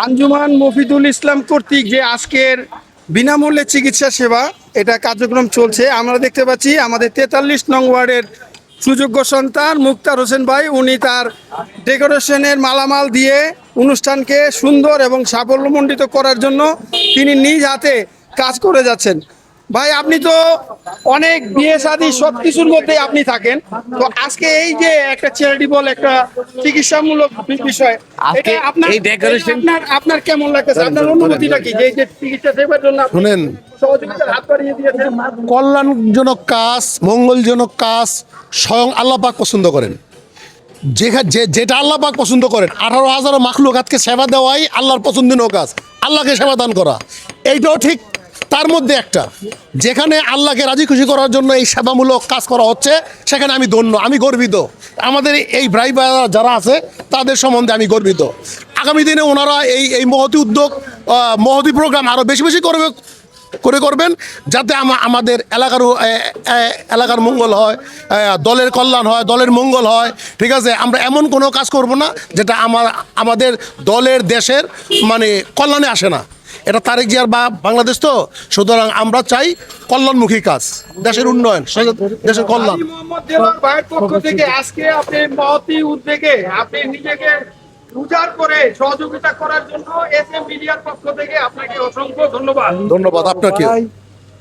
আঞ্জুমান মফিদুল ইসলাম কর্তৃক যে আজকের বিনামূল্যে চিকিৎসা সেবা এটা কার্যক্রম চলছে। আমরা দেখতে পাচ্ছি আমাদের 43 নং ওয়ার্ডের সুযোগ্য সন্তান মুক্তার হোসেন ভাই, উনি তার ডেকোরেশনের মালামাল দিয়ে অনুষ্ঠানকে সুন্দর এবং সাফল্যমণ্ডিত করার জন্য তিনি নিজ হাতে কাজ করে যাচ্ছেন। ভাই, আপনি তো অনেক বিয়ে শাদী সবকিছুর মধ্যে আপনি থাকেন, তো আজকে এই যে একটা চ্যারিটেবল একটা চিকিৎসামূলক বিষয়, আজকে এটা আপনার এই ডেকোরেশন আপনার কেমন লাগতেছে? আপনার অনুভূতিটা কি যে এই যে চিকিৎসা সেবার জন্য আপনি শুনেন, সহযোগিতার হাত বাড়িয়ে দিয়েছেন? কল্যাণজনক কাজ, মঙ্গলজনক কাজ স্বয়ং আল্লাহ পাক পছন্দ করেন। যেটা আল্লাহ পাক পছন্দ করেন, 18,000 মাখলুকাতকে সেবা দেওয়াই আল্লাহর পছন্দনীয় কাজ, আল্লাহকে সেবা দান করা। এইটাও ঠিক তার মধ্যে একটা, যেখানে আল্লাহকে রাজি খুশি করার জন্য এই সেবামূলক কাজ করা হচ্ছে, সেখানে আমি ধন্য, আমি গর্বিত। আমাদের এই ভাই ভাইরা যারা আছে তাদের সম্বন্ধে আমি গর্বিত। আগামী দিনে ওনারা এই মহতি উদ্যোগ, মহতি প্রোগ্রাম আরও বেশি বেশি করবেন, যাতে আমাদের এলাকার মঙ্গল হয়, দলের কল্যাণ হয়, দলের মঙ্গল হয়। ঠিক আছে, আমরা এমন কোনো কাজ করব না যেটা আমাদের দলের দেশের মানে কল্যাণে আসে না। এটা তারেক জিয়ার বাংলাদেশ, তো সুতরাং আমরা চাই কল্যাণমুখী কাজ, দেশের উন্নয়ন, দেশের কল্যাণ। মোহাম্মদ দেলোয়ার ভাইয়ের পক্ষ থেকে আজকে আপনি মহতি উদ্যোগে আপনি নিজেকে উজাড় করে সহযোগিতা করার জন্য এসএম মিডিয়ার পক্ষ থেকে আপনাকে অসংখ্য ধন্যবাদ। ধন্যবাদ আপনাকে।